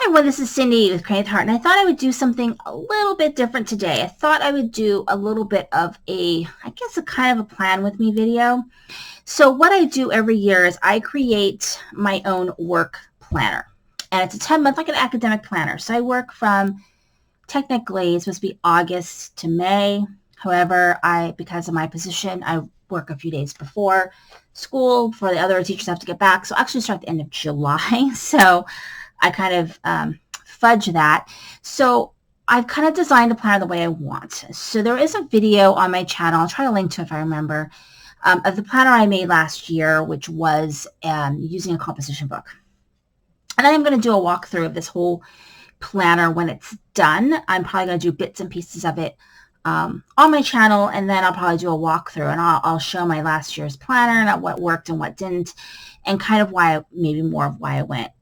Hi everyone, this is Cindy with Creative Heart, and I thought I would do something a little bit different today. I thought I would do a little bit of a kind of a plan with me video. So what I do every year is I create my own work planner, and it's a 10-month, like an academic planner. So I work from, technically, it's supposed to be August to May. However, because of my position, I work a few days before school, before the other teachers have to get back. So I actually start at the end of July. So I kind of fudge that. So I've kind of designed a planner the way I want. So there is a video on my channel, I'll try to link to it if I remember, of the planner I made last year, which was using a composition book. And I'm going to do a walkthrough of this whole planner when it's done. I'm probably going to do bits and pieces of it on my channel, and then I'll probably do a walkthrough, and I'll show my last year's planner and what worked and what didn't, and kind of maybe more of why I went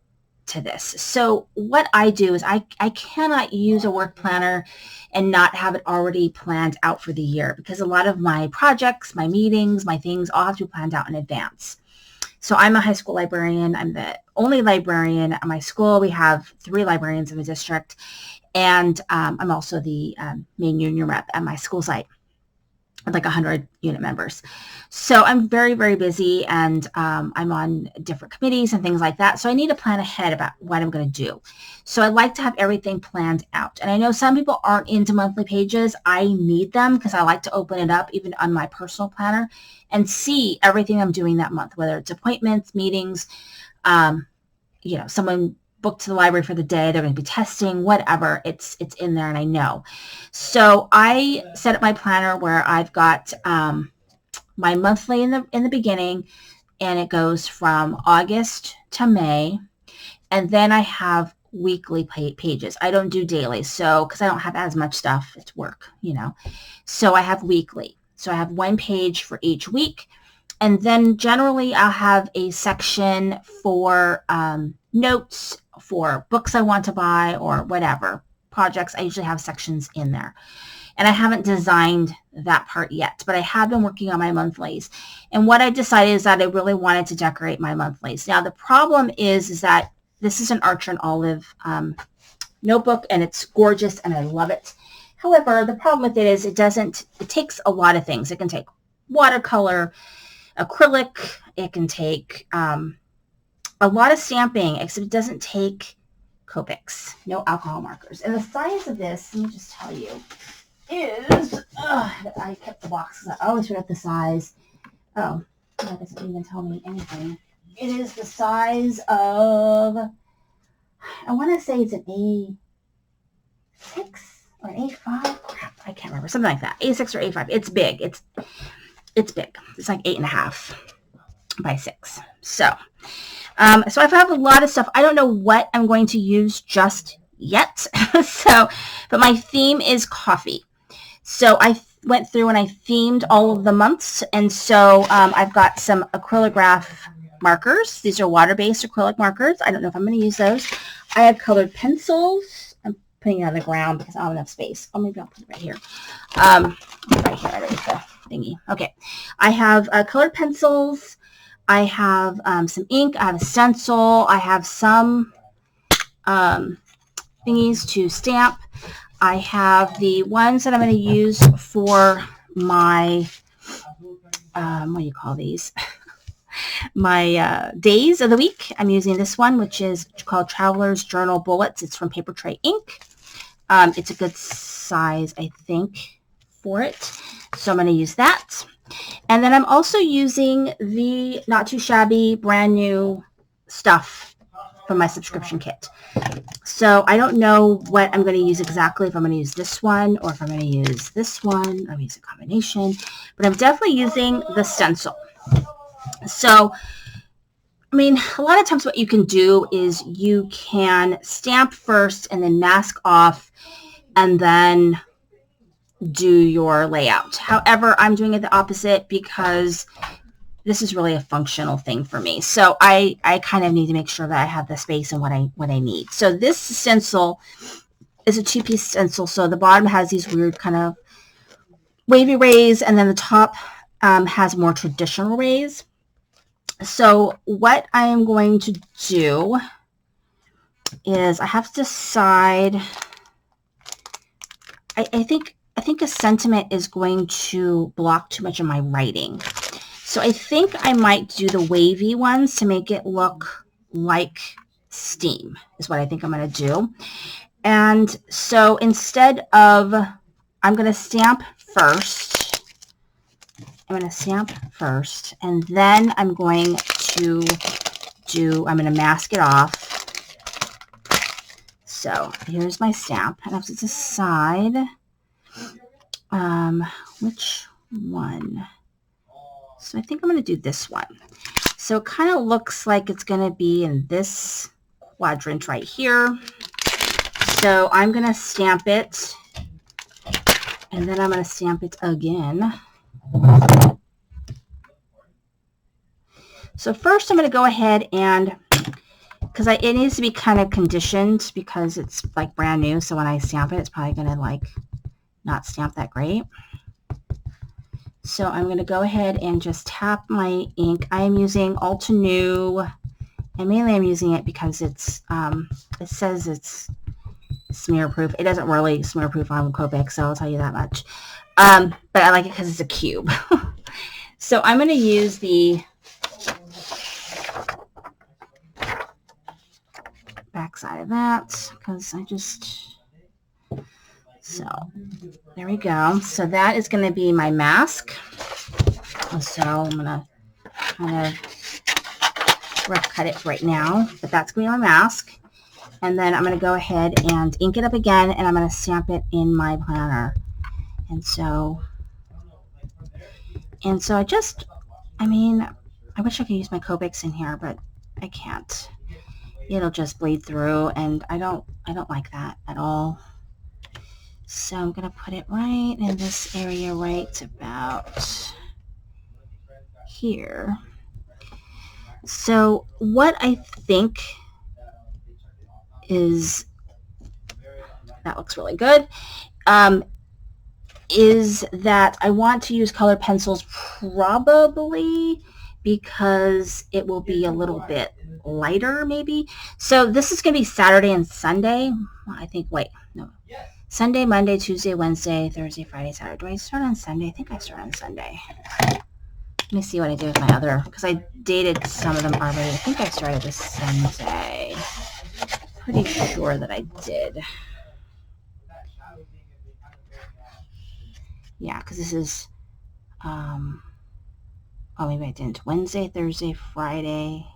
to this. So what I do is I cannot use a work planner and not have it already planned out for the year, because a lot of my projects, my meetings, my things all have to be planned out in advance. So I'm a high school librarian. I'm the only librarian at my school. We have 3 librarians in the district, and I'm also the main union rep at my school site, like 100 unit members. So I'm very, very busy, and I'm on different committees and things like that. So I need to plan ahead about what I'm going to do. So I like to have everything planned out. And I know some people aren't into monthly pages. I need them because I like to open it up even on my personal planner and see everything I'm doing that month, whether it's appointments, meetings, someone booked to the library for the day, they're going to be testing, whatever, it's in there, and I know. So I set up my planner where I've got my monthly in the beginning, and it goes from August to May, and then I have weekly pages. I don't do daily, so because I don't have as much stuff, it's work, So I have weekly. So I have 1 page for each week, and then generally I'll have a section for notes, for books I want to buy, or whatever projects. I usually have sections in there, and I haven't designed that part yet, but I have been working on my monthlies. And what I decided is that I really wanted to decorate my monthlies. Now the problem is that this is an Archer and Olive notebook, and it's gorgeous and I love it. However, the problem with it is it takes a lot of things. It can take watercolor, acrylic, it can take a lot of stamping, except it doesn't take Copics, no alcohol markers. And the size of this, let me just tell you, is, I kept the boxes. I always forget the size. Oh, that doesn't even tell me anything. It is the size of, I want to say it's an A6 or an A5. Crap, I can't remember. Something like that. A6 or A5. It's big. It's big. It's like 8.5 by 6. So I have a lot of stuff. I don't know what I'm going to use just yet. But my theme is coffee. So I went through and I themed all of the months. And so I've got some acrylograph markers. These are water-based acrylic markers. I don't know if I'm going to use those. I have colored pencils. I'm putting it on the ground because I don't have enough space. Oh, maybe I'll put it right here. Right here. There's the thingy. Okay. I have colored pencils. I have some ink. I have a stencil. I have some thingies to stamp. I have the ones that I'm going to use for my, what do you call these? My days of the week. I'm using this one, which is called Traveler's Journal Bullets. It's from Paper Tray Ink. It's a good size, I think, for it. So I'm going to use that. And then I'm also using the not too shabby brand new stuff from my subscription kit. So I don't know what I'm going to use exactly, if I'm going to use this one or if I'm going to use this one. I'm using a combination, but I'm definitely using the stencil. So, I mean, a lot of times what you can do is you can stamp first and then mask off and then do your layout. However, I'm doing it the opposite because this is really a functional thing for me. So I kind of need to make sure that I have the space and what I need. So this stencil is a 2-piece stencil. So the bottom has these weird kind of wavy rays, and then the top has more traditional rays. So what I am going to do is I have to decide. I think a sentiment is going to block too much of my writing. So I think I might do the wavy ones to make it look like steam is what I think I'm going to do. And so instead of, I'm going to stamp first. I'm going to stamp first, and then I'm going to mask it off. So here's my stamp, and I have to decide which one. So I think I'm going to do this one. So it kind of looks like it's going to be in this quadrant right here. So I'm going to stamp it, and then I'm going to stamp it again. So first I'm going to go ahead and, because it needs to be kind of conditioned because it's like brand new. So when I stamp it, it's probably going to like not stamp that great. So I'm going to go ahead and just tap my ink. I am using Altenew, and mainly I'm using it because it's, it says it's smear proof. It doesn't really smear proof on Copic, so I'll tell you that much. But I like it because it's a cube. So I'm going to use the back side of that because so there we go. So that is going to be my mask. So I'm going to kind of rough cut it right now, but that's going to be my mask. And then I'm going to go ahead and ink it up again, and I'm going to stamp it in my planner. And so I wish I could use my Copics in here, but I can't. It'll just bleed through, and I don't like that at all. So I'm going to put it right in this area right about here. So what I think is, that looks really good, is that I want to use colored pencils probably because it will be a little bit lighter maybe. So this is going to be Saturday and Sunday. I think, wait, no. Sunday, Monday, Tuesday, Wednesday, Thursday, Friday, Saturday. Do I start on Sunday? I think I start on Sunday. Let me see what I did with my other, because I dated some of them already. I think I started this Sunday. Pretty sure that I did. Yeah, because this is, oh, maybe I didn't. Wednesday, Thursday, Friday,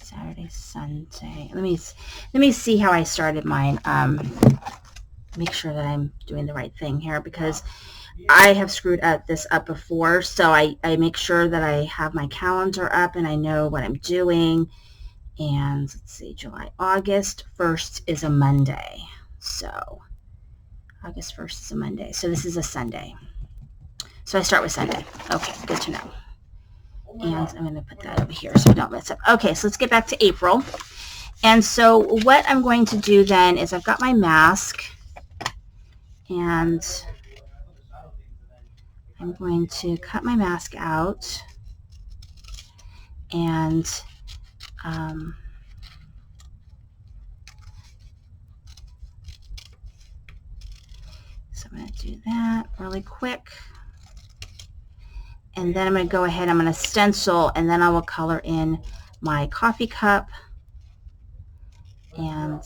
Saturday, Sunday. Let me see how I started mine. Make sure that I'm doing the right thing here, because I have screwed this up before. So I make sure that I have my calendar up and I know what I'm doing. And let's see, July, August 1st is a Monday. So August 1st is a Monday. So this is a Sunday. So I start with Sunday. Okay, good to know. And I'm going to put that over here so we don't mess up. Okay, so let's get back to April. And so what I'm going to do then is I've got my mask, and I'm going to cut my mask out, and so I'm going to do that really quick. And then I'm going to go ahead, I'm going to stencil, and then I will color in my coffee cup and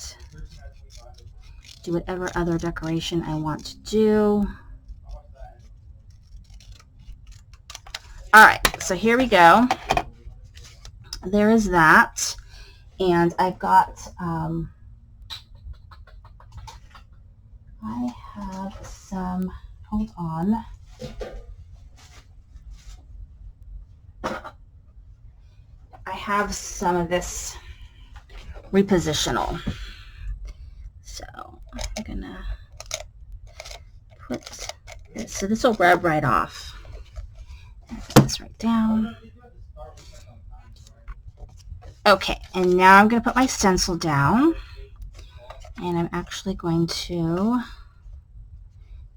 do whatever other decoration I want to do. All right, so here we go. There is that. And I've got, I have some, hold on. I have some of this repositional. So I'm gonna put this, so this will rub right off. Put this right down. Okay, and now I'm gonna put my stencil down, and I'm actually going to,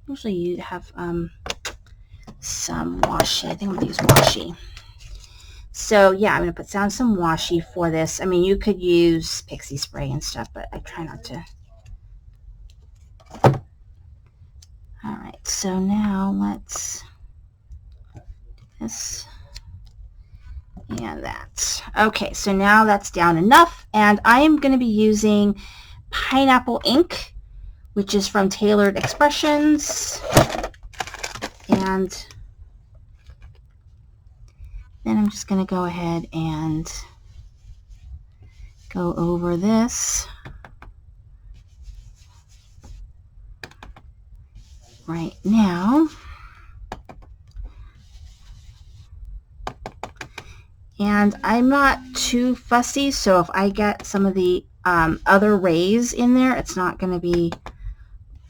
usually you have some washi. I think I'm gonna use washi. So yeah, I'm going to put down some washi for this. I mean, you could use pixie spray and stuff, but I try not to. All right, so now let's do this and that. Okay, so now that's down enough, and I am going to be using pineapple ink, which is from Tailored Expressions, and then I'm just going to go ahead and go over this right now. And I'm not too fussy, so if I get some of the other rays in there, it's not going to be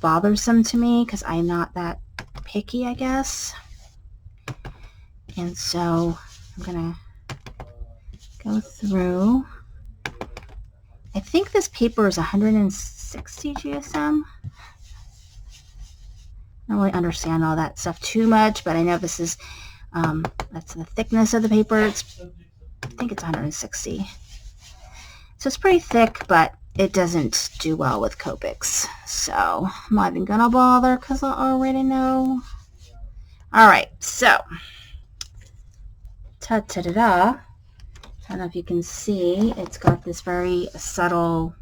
bothersome to me because I'm not that picky, I guess. And so I'm going to go through. I think this paper is 160 GSM. I don't really understand all that stuff too much, but I know this is, that's the thickness of the paper. I think it's 160. So it's pretty thick, but it doesn't do well with Copics. So I'm not even going to bother because I already know. All right, so ta-ta-da-da. I don't know if you can see, it's got this very subtle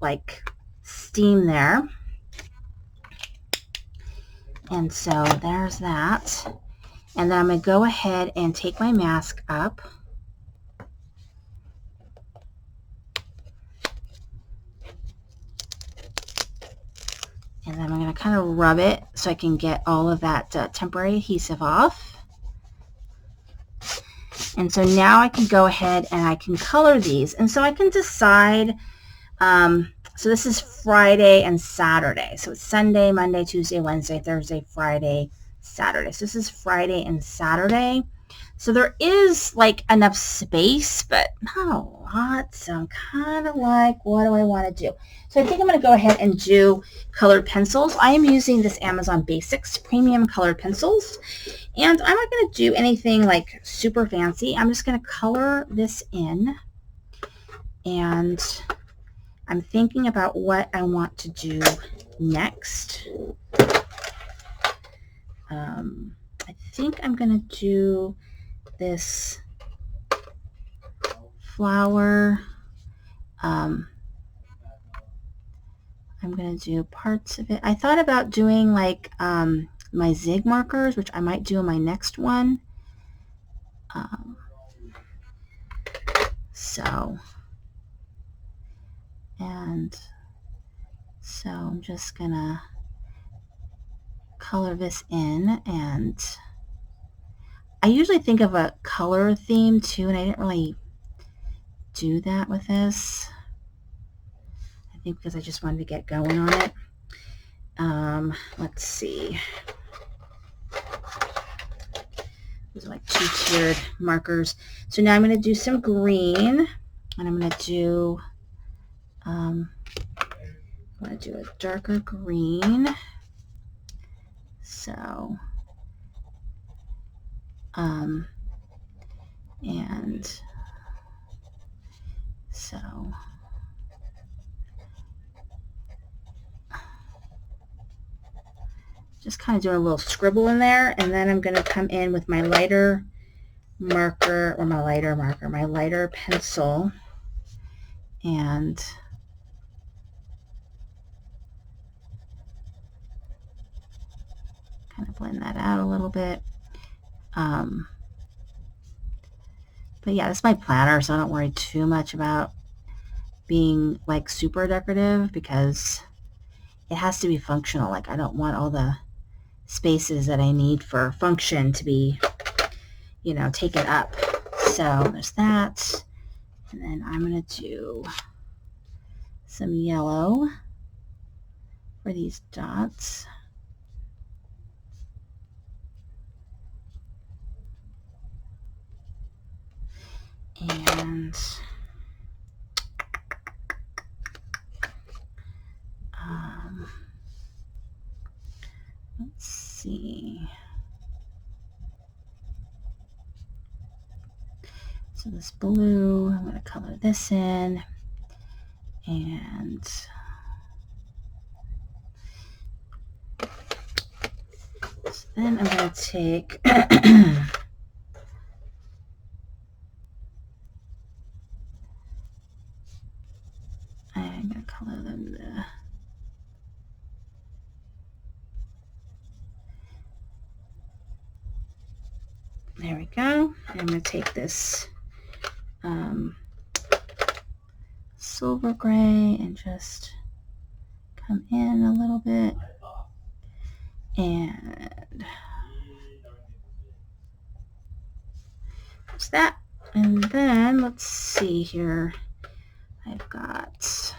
like steam there. And so there's that. And then I'm going to go ahead and take my mask up. And then I'm going to kind of rub it so I can get all of that temporary adhesive off. And so now I can go ahead and I can color these. And so I can decide, so this is Friday and Saturday. So it's Sunday, Monday, Tuesday, Wednesday, Thursday, Friday, Saturday. So this is Friday and Saturday. So there is like enough space, but not a lot. So I'm kind of like, what do I want to do? So I think I'm going to go ahead and do colored pencils. I am using this Amazon Basics Premium Colored Pencils. And I'm not going to do anything like super fancy. I'm just going to color this in. And I'm thinking about what I want to do next. I think I'm going to do this flower. I'm going to do parts of it. I thought about doing like my zig markers, which I might do in my next one. So I'm just going to color this in, and I usually think of a color theme too, and I didn't really do that with this. I think because I just wanted to get going on it. Let's see. These are like two-tiered markers. So now I'm going to do some green, and I'm going to do a darker green. So, and so just kind of doing a little scribble in there, and then I'm going to come in with my lighter marker, or my lighter pencil, and kind of blend that out a little bit. But yeah, this is my planner, so I don't worry too much about being like super decorative because it has to be functional. Like I don't want all the spaces that I need for function to be, you know, taken up. So there's that. And then I'm going to do some yellow for these dots. And let's see. So this blue, I'm going to color this in, and so then I'm going to take I'm going to color them there we go. I'm going to take this silver gray and just come in a little bit, and that's that. And then let's see here. I've got,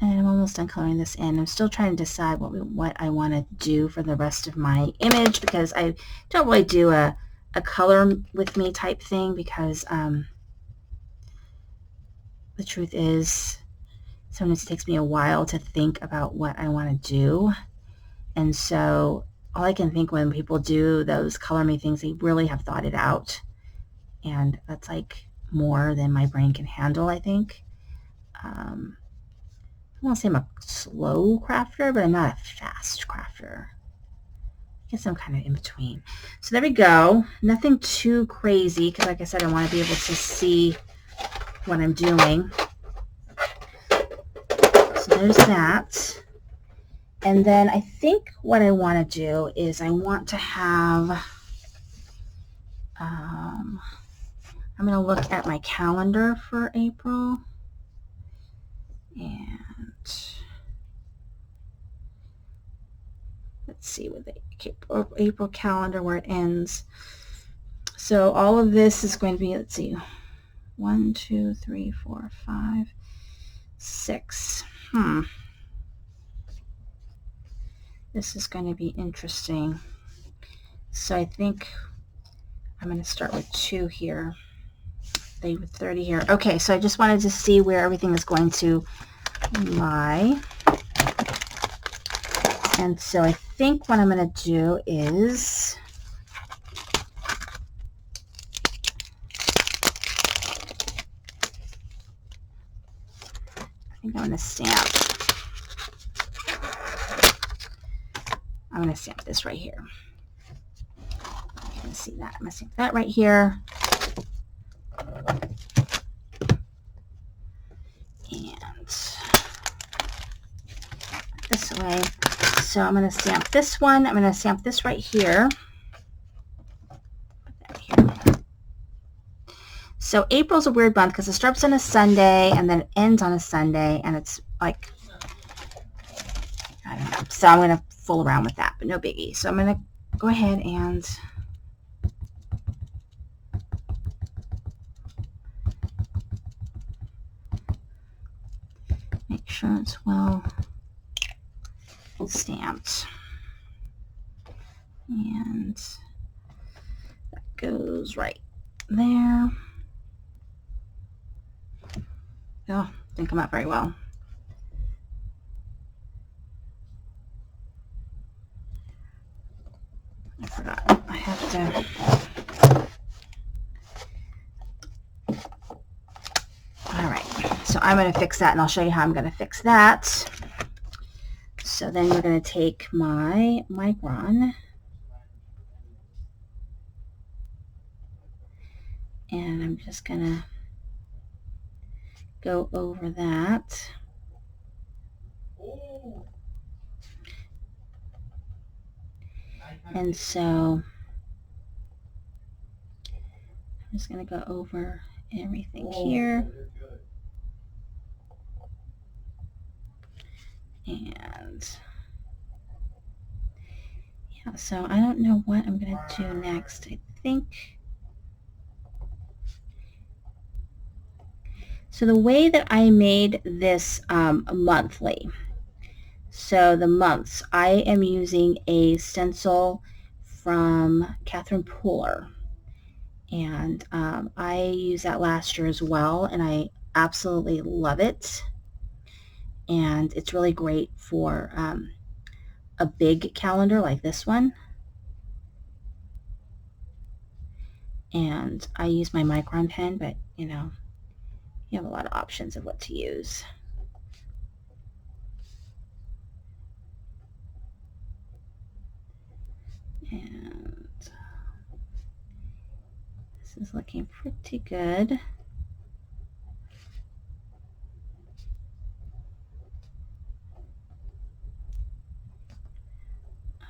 and I'm almost done coloring this in. I'm still trying to decide what I want to do for the rest of my image, because I don't really do a color with me type thing, because the truth is sometimes it takes me a while to think about what I want to do. And so all I can think when people do those color me things, they really have thought it out. And that's like more than my brain can handle, I think. I won't say I'm a slow crafter, but I'm not a fast crafter. I guess I'm kind of in between. So there we go. Nothing too crazy, because like I said, I want to be able to see what I'm doing. So there's that. And then I think what I want to do is I want to have, I'm going to look at my calendar for April. And let's see what the April calendar, where it ends. So all of this is going to be, let's see, 1, 2, 3, 4, 5, 6. This is going to be interesting. So I think I'm going to start with 2 here. They with 30 here. Okay, so I just wanted to see where everything is going to lie. And so I think what I'm going to do is I'm going to stamp this right here. You can see that. I'm going to stamp that right here. And this way. So I'm going to stamp this one. I'm going to stamp this right here. Put that here. So April's a weird month because it starts on a Sunday and then it ends on a Sunday, and it's like, I don't know. So I'm going to fool around with that, but no biggie. So I'm going to go ahead and make sure it's well stamped. And that goes right there. Oh, didn't come out very well. I forgot. I have to. All right. So I'm going to fix that, and I'll show you how I'm going to fix that. So then we're going to take my micron, and I'm just going to go over that. And so I'm just going to go over everything here. And yeah, so I don't know what I'm going to do next. I think, so the way that I made this monthly, so the months, I am using a stencil from Catherine Pooler, and I used that last year as well, and I absolutely love it. And it's really great for a big calendar like this one. And I use my Micron pen, but you know, you have a lot of options of what to use. And this is looking pretty good.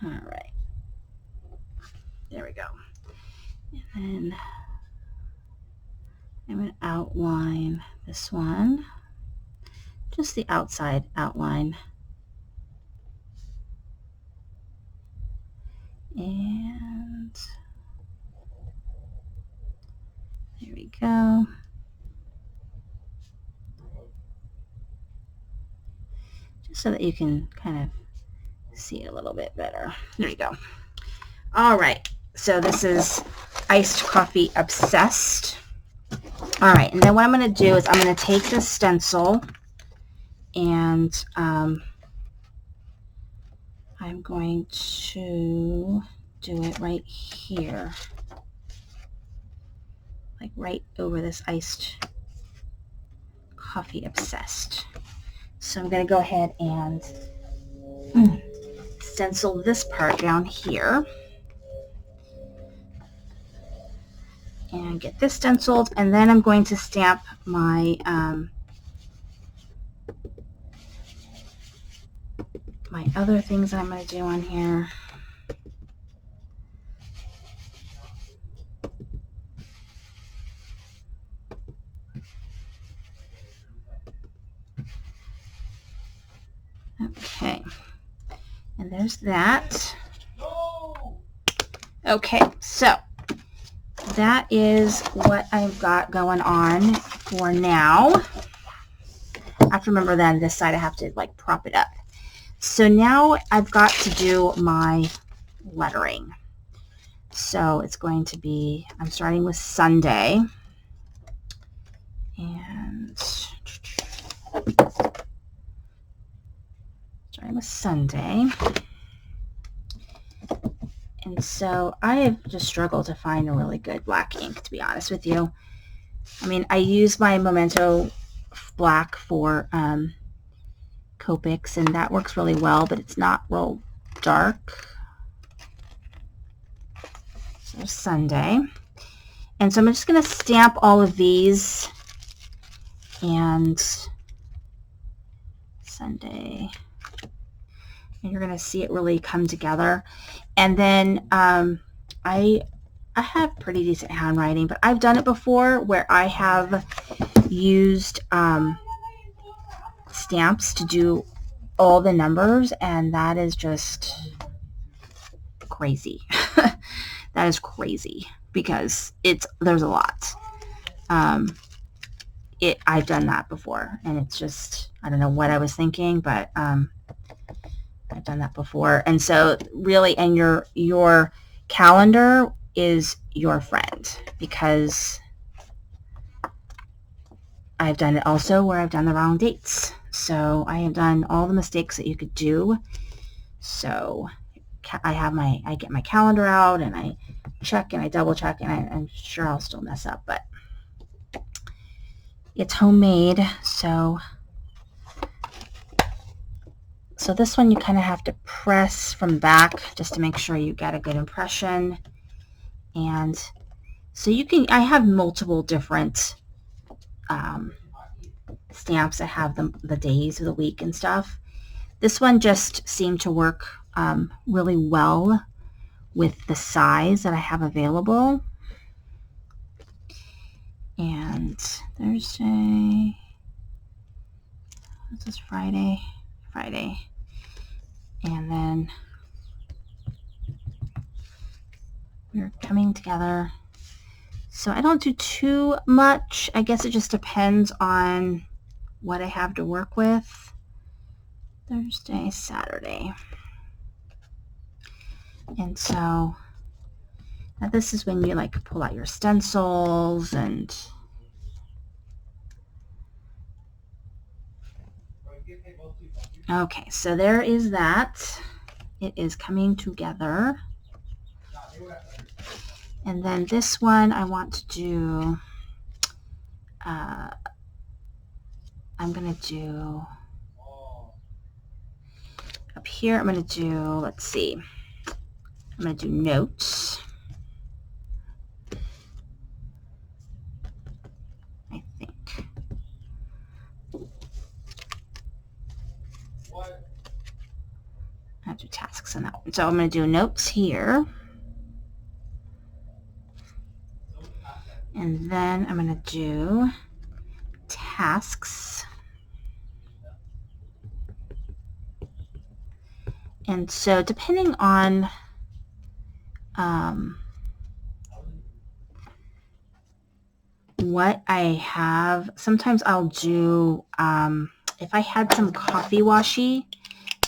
All right, there we go. And then I'm going to outline this one, just the outside outline. And there we go. Just so that you can kind of see it a little bit better. There you go. All right, so this is Iced Coffee Obsessed. All right, and then what I'm going to do is I'm going to take this stencil and I'm going to do it right here, like right over this Iced Coffee Obsessed. So I'm going to go ahead and stencil this part down here and get this stenciled, and then I'm going to stamp my my other things that I'm going to do on here. Okay, and there's that. Okay, so that is what I've got going on for now. I have to remember then this side I have to like prop it up. So now I've got to do my lettering. So it's going to be, I'm starting with Sunday. And starting with Sunday. And so I have just struggled to find a really good black ink, to be honest with you. I mean, I use my Memento black for Copics, and that works really well, but it's not real dark. So Sunday. And so I'm just going to stamp all of these, and Sunday. And you're going to see it really come together. And then I have pretty decent handwriting, but I've done it before where I have used stamps to do all the numbers, and that is just crazy. That is crazy because there's a lot. I've done that before, and it's just, I don't know what I was thinking, but I've done that before. And so really, and your calendar is your friend, because I've done it also where I've done the wrong dates. So I have done all the mistakes that you could do. So I get my calendar out and I check and I double check, and I'm sure I'll still mess up, but it's homemade. So this one you kind of have to press from back just to make sure you get a good impression. And so I have multiple different stamps that have the days of the week and stuff. This one just seemed to work really well with the size that I have available. And Thursday, this is Friday. And then we're coming together. So I don't do too much. I guess it just depends on what I have to work with. Thursday, Saturday. And so now this is when you like pull out your stencils and okay, so there is that. It is coming together. And then this one I want to do, I'm going to do, up here I'm going to do, let's see, I'm going to do notes, I think. I have to do tasks on that one. So I'm going to do notes here. And then I'm going to do tasks. And so depending on what I have, sometimes I'll do, if I had some coffee washi,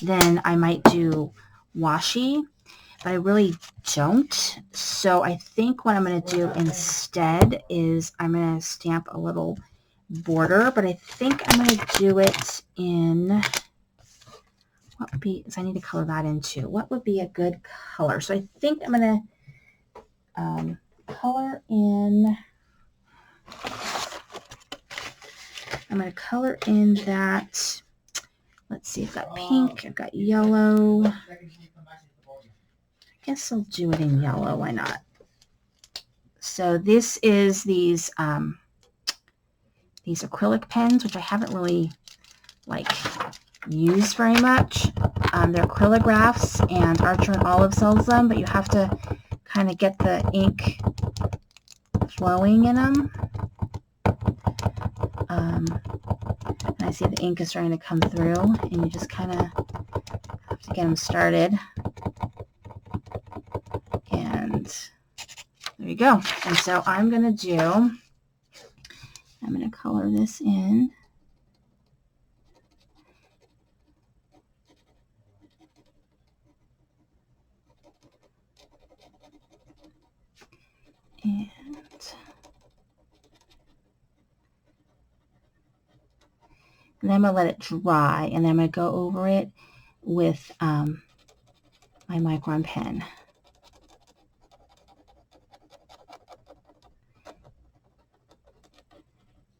then I might do washi, but I really don't. So I think what I'm going to do instead is I'm going to stamp a little border, but I think I'm going to do it in, what would be, because I need to color that in too. What would be a good color? So I think I'm going to color in, I'm going to color in that, let's see, I've got pink, I've got yellow. I guess I'll do it in yellow, why not? So this is these acrylic pens, which I haven't really used very much. They're acrylographs, and Archer and Olive sells them, but you have to kind of get the ink flowing in them. And I see the ink is starting to come through, and you just kind of have to get them started. And there you go. And so I'm going to color this in. And then I'm going to let it dry, and then I'm going to go over it with my Micron pen.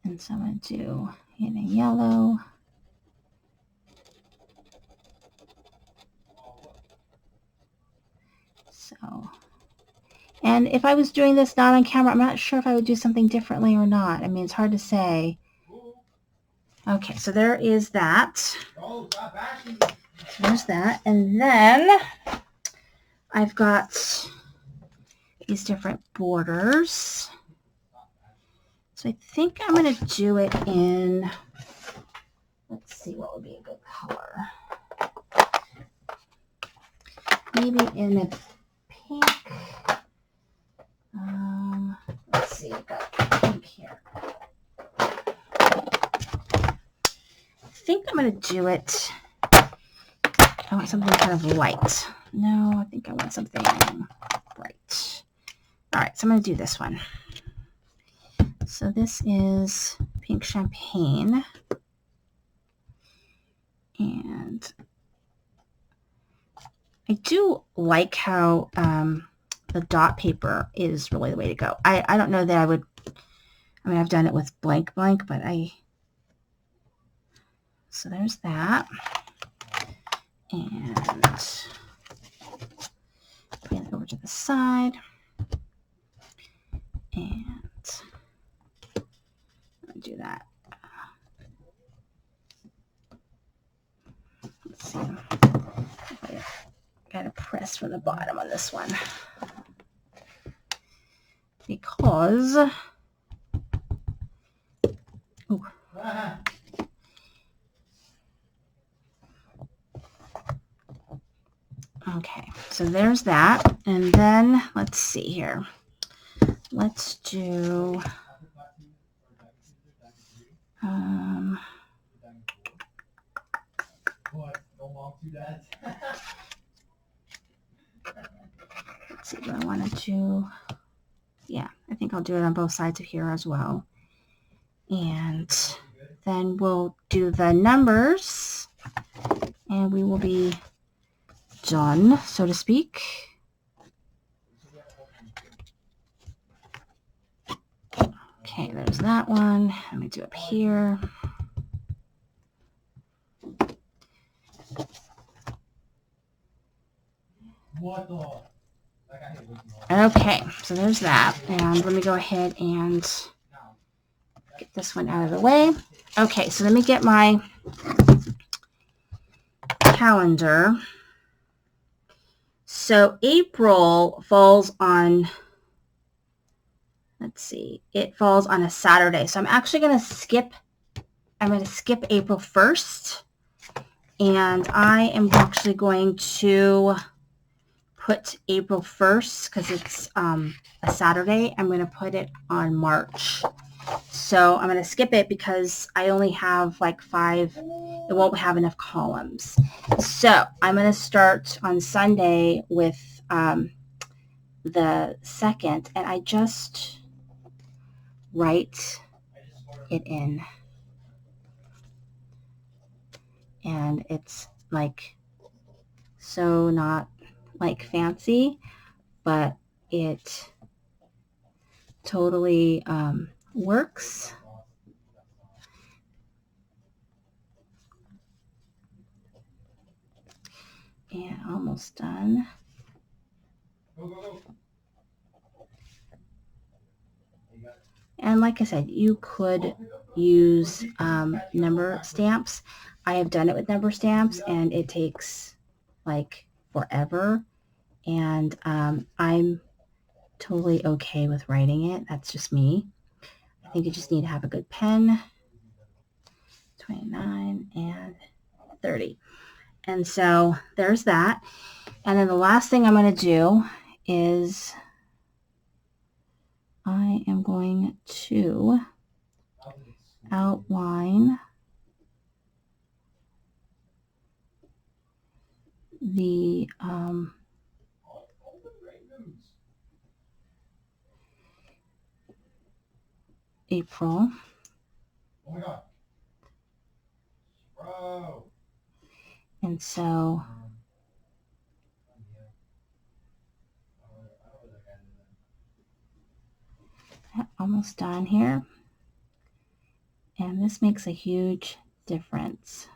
And so I'm going to do it in yellow. So, and if I was doing this not on camera, I'm not sure if I would do something differently or not. I mean, it's hard to say. Okay, so there is that. So there's that. And then I've got these different borders. So I think I'm going to do it in, let's see what would be a good color. Maybe in a pink. Let's see, I've got pink here. I think I'm going to do it, I want something kind of light. No, I think I want something bright. All right, so I'm going to do this one. So this is Pink Champagne. And I do like how the dot paper is really the way to go. I don't know that I would, I mean, I've done it with blank, but so there's that. And bring it over to the side. And do that. Let's see. Got to press from the bottom on this one because ooh. Okay, so there's that, and then let's see here. Let's do let's see what I want to do. Yeah, I think I'll do it on both sides of here as well. And then we'll do the numbers, and we will be done, so to speak. Okay, there's that one. Let me do up here. Okay, so there's that. And let me go ahead and get this one out of the way. Okay, so let me get my calendar. So April falls on, let's see, it falls on a Saturday. So I'm actually going to skip April 1st. And I am actually going to put April 1st, because it's a Saturday, I'm going to put it on March. So I'm going to skip it because I only have like 5. It won't have enough columns. So I'm going to start on Sunday with the 2nd, and I just write it in. And it's like so not like fancy, but it totally works. And almost done. And like I said, you could use number stamps. I have done it with number stamps, and it takes like forever. And I'm totally okay with writing it. That's just me. I think you just need to have a good pen. 29 and 30. And so there's that. And then the last thing I'm going to do is I am going to outline the April. Oh my God. Bro. And so almost done here. And this makes a huge difference.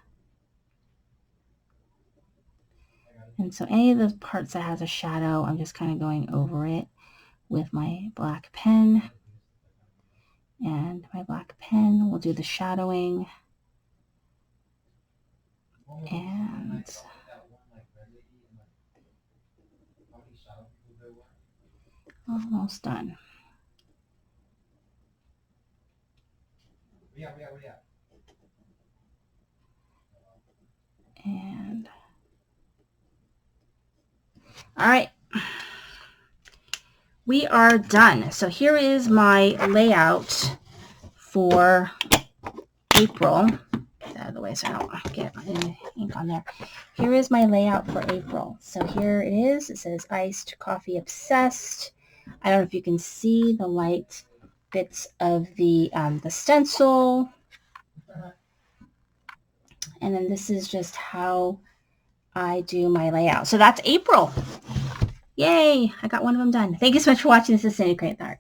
And so any of those parts that has a shadow, I'm just kind of going over it with my black pen. And my black pen will do the shadowing. And almost done. And all right, we are done. So here is my layout for April. Get that out of the way so I don't get any ink on there. Here is my layout for April. So here it is. It says iced coffee obsessed. I don't know if you can see the light bits of the stencil. And then this is just how I do my layout. So that's April. Yay! I got one of them done. Thank you so much for watching. This is Sandy Create Art.